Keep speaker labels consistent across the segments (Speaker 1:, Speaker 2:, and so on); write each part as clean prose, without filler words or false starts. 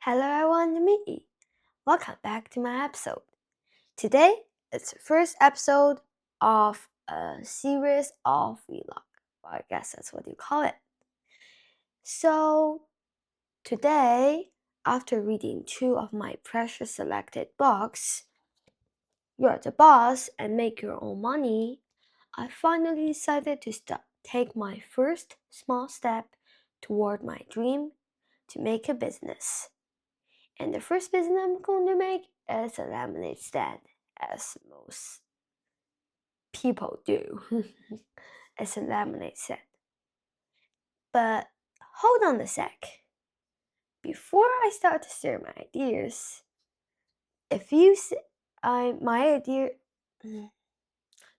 Speaker 1: Hello everyone, me. Welcome back to my episode. Today it's the first episode of a series of vlog. Well, I guess that's what you call it. So today, after reading two of my precious selected books, You're the Boss and Make Your Own Money, I finally decided to take my first small step toward my dream to make a business. And the first business I'm going to make is a lemonade stand, as most people do. It's a lemonade stand. But hold on a sec. Before I start to share my ideas, if you my idea,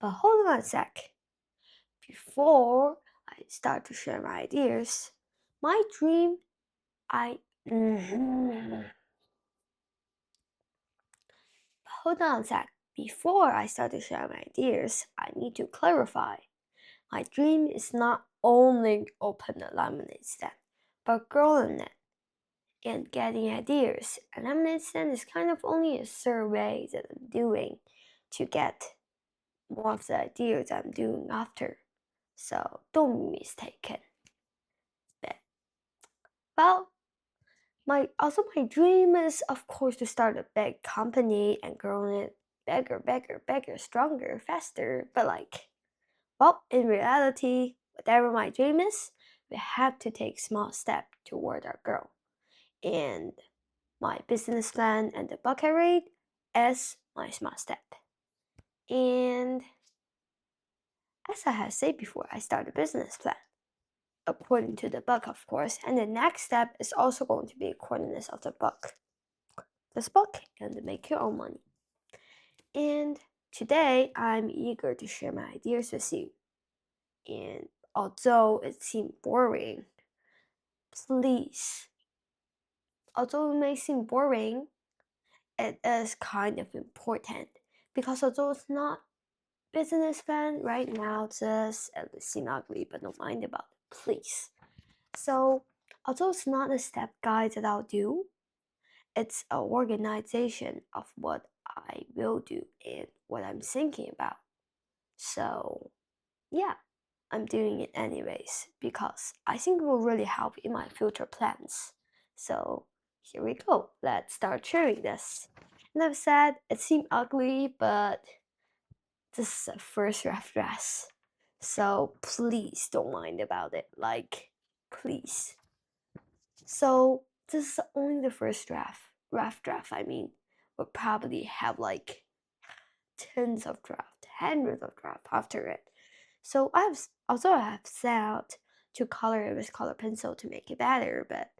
Speaker 1: but hold on a sec. Before I start to share my ideas, my dream, hold on a sec. Before I start to share my ideas, I need to clarify. My dream is not only open a lemonade stand, but growing it and getting ideas. A lemonade stand is kind of only a survey that I'm doing to get more of the ideas I'm doing after. So don't be mistaken. But, well, my dream is of course to start a big company and growing it bigger, stronger, faster. But in reality, whatever my dream is, we have to take small steps toward our goal. And my business plan and the book I read is my small step. And as I have said before, I start a business plan according to the book, of course. And the next step is also going to be according to the book. This book and make your own money. And today I'm eager to share my ideas with you. And although it seemed boring, please, although it may seem boring, it is kind of important because although it's not business plan right now, just it seem ugly, but don't mind about it, please. So although it's not a step guide that I'll do, it's an organization of what I will do and what I'm thinking about. So yeah, I'm doing it anyways because I think it will really help in my future plans. So here we go. Let's start sharing this. And I've said it seemed ugly, but this is a first rough dress. So please don't mind about it. Please. So this is only the first draft. Rough draft, I mean. We'll probably have tens of drafts, hundreds of drafts after it. So I have set out to color it with color pencil to make it better, but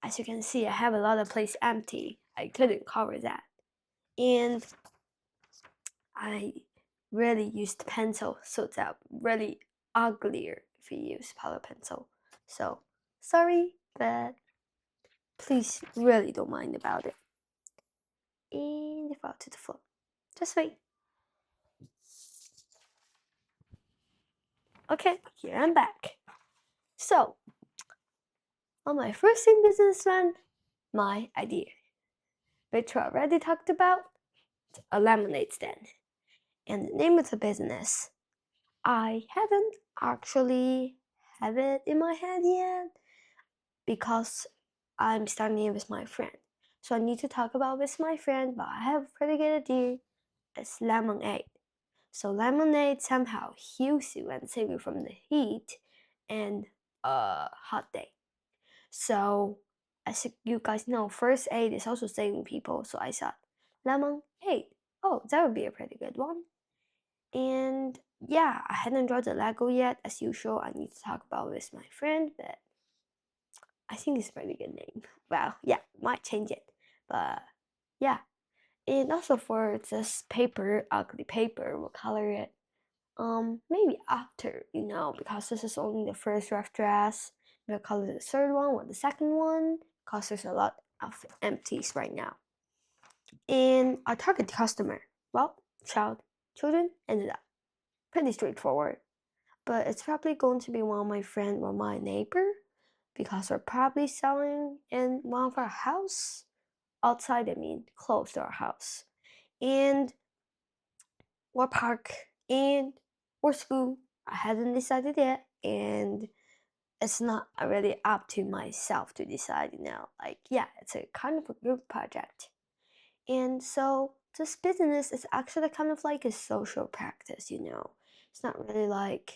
Speaker 1: as you can see, I have a lot of place empty. I couldn't cover that. And I really used pencil, so it's really uglier if you use color pencil. So sorry, but please really don't mind about it. And it fell to the floor. Just wait. Okay, here I'm back. So on my first in business plan, my idea, which we already talked about, a lemonade stand. And the name of the business, I haven't actually have it in my head yet because I'm starting it with my friend. So I need to talk about with my friend, but I have a pretty good idea. It's lemonade. So lemonade somehow heals you and saves you from the heat and a hot day. So as you guys know, first aid is also saving people. So I thought lemonade. Oh, that would be a pretty good one. And yeah, I hadn't drawn the Lego yet. As usual, I need to talk about with my friend, but I think it's a pretty good name. Well, yeah, might change it. But yeah. And also for this paper, ugly paper, we'll color it maybe after, because this is only the first rough draft. We'll color the third one or the second one, because there's a lot of empties right now. And our target customer, well, children, ended up pretty straightforward. But it's probably going to be one of my friend or my neighbor. because we're probably selling in one of our house. Outside, I mean, close to our house. And or park and or school. I hadn't decided yet, and it's not really up to myself to decide now. Like, yeah, it's a kind of a group project. And so this business is actually kind of like a social practice, you know. It's not really like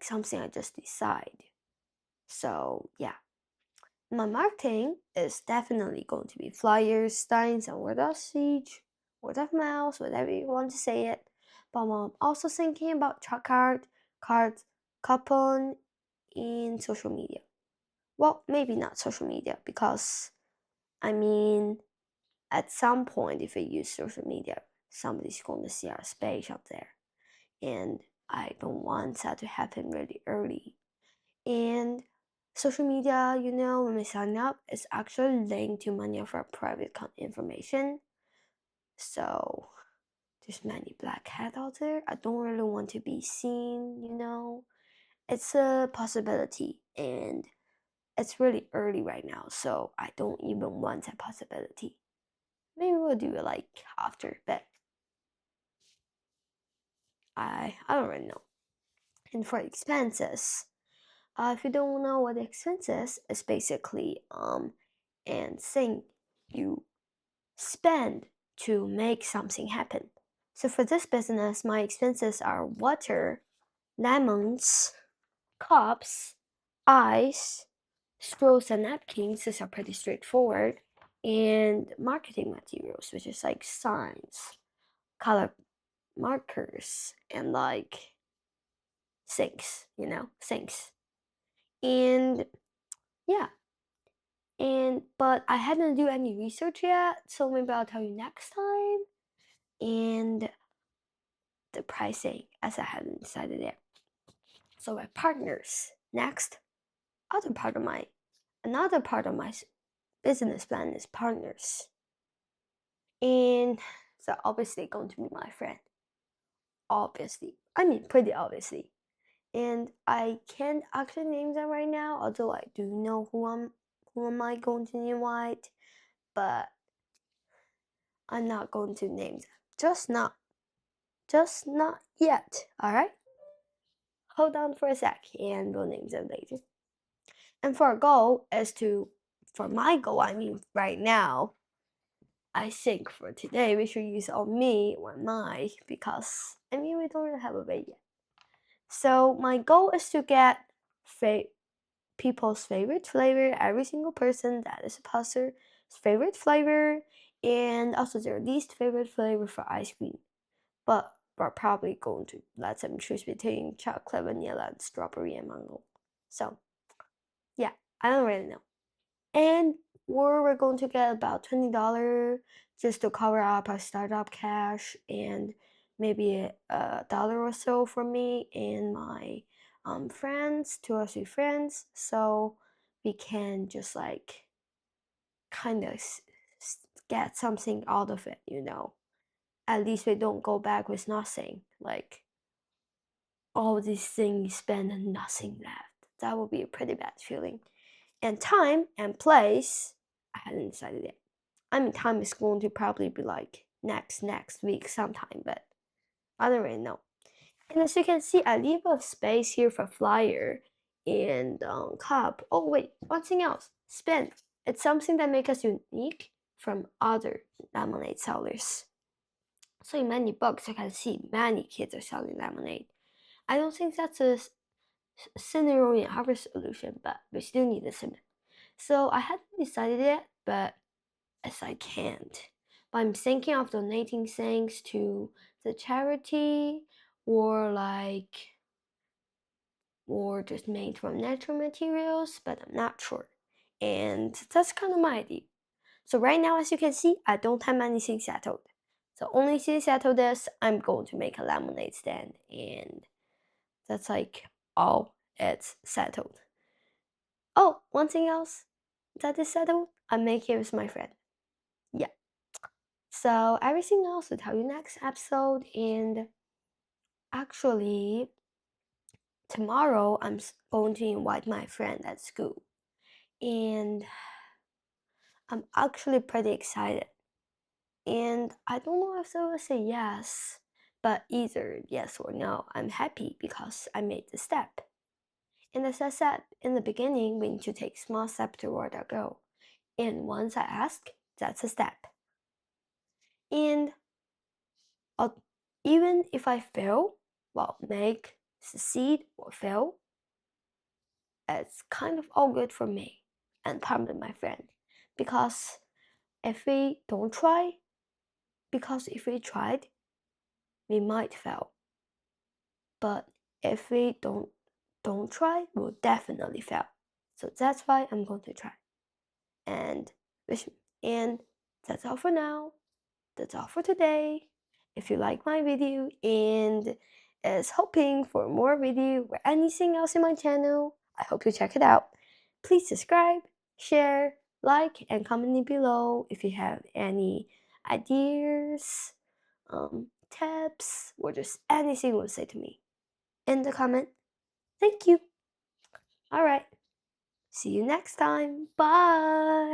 Speaker 1: something I just decide. So yeah. My marketing is definitely going to be flyers, signs, and word of siege, word of mouth, whatever you want to say it. But I'm also thinking about chalk card, cards, coupon, in social media. Well, maybe not social media because I mean, at some point, if we use social media, somebody's going to see our space up there, and I don't want that to happen really early. And social media, you know, when we sign up, it's actually linked to many of our private information. So there's many black hat out there. I don't really want to be seen, you know. It's a possibility, and it's really early right now, so I don't even want that possibility. Maybe we'll do it like after, but I don't really know. And for expenses, if you don't know what the expenses is, basically and thing you spend to make something happen. So for this business, my expenses are water, lemons, cups, ice, straws, and napkins. These are pretty straightforward. And marketing materials, which is like signs, color markers, and like sinks, you know, sinks. And yeah, and but I hadn't do any research yet, so maybe I'll tell you next time. And the pricing, as I haven't decided yet. So my partners next. Other part of my another part of my business plan is partners, and so obviously going to be my friend. Obviously, I mean pretty obviously, and I can't actually name them right now. Although I do know who am I going to invite, but I'm not going to name them. Just not yet. All right. Hold on for a sec, and we'll name them later. And for our goal is to, for my goal, I mean right now, I think for today we should use on me or my because I mean we don't really have a way yet. So my goal is to get people's favorite flavor, every single person that is a passer's favorite flavor, and also their least favorite flavor for ice cream. But we're probably going to let them choose between chocolate, vanilla, and strawberry and mango. So yeah, I don't really know. And we're going to get about $20 just to cover up our startup cash and maybe a dollar or so for me and my friends, 2 or 3 friends, so we can just like kind of get something out of it, you know. At least we don't go back with nothing, like all these things spent and nothing left. That would be a pretty bad feeling. And time and place, I hadn't decided yet. I mean, time is going to probably be like next week sometime, but I don't really know. And as you can see, I leave a space here for flyer and cup. Oh wait, one thing else. Spin. It's something that makes us unique from other lemonade sellers. So in many books, you can see many kids are selling lemonade. I don't think that's a scenario in our solution, but we still need a sim. So I hadn't decided yet, but as I can't. But I'm thinking of donating things to the charity or or just made from natural materials, but I'm not sure. And that's kind of my idea. So right now, as you can see, I don't have anything settled. So only thing settled is I'm going to make a lemonade stand, and that's like all it's settled. Oh, one thing else that is settled, I'm making it with my friend. Yeah. So everything else I'll tell you next episode. And actually, tomorrow I'm going to invite my friend at school. and I'm actually pretty excited. And I don't know if I will say yes, but either yes or no, I'm happy because I made the step. And as I said in the beginning, we need to take small steps toward our goal. And once I ask, that's a step. And I'll, even if I fail, well, make, succeed, or fail, it's kind of all good for me and probably my friend. Because if we don't try, because if we tried, we might fail. But if we don't try, we'll definitely fail. So that's why I'm going to try. And and that's all for now. That's all for today. If you like my video and is hoping for more video or anything else in my channel, I hope you check it out. Please subscribe, share, like, and comment below if you have any ideas, tips, or just anything you want to say to me in the comment. Thank you. All right. See you next time. Bye.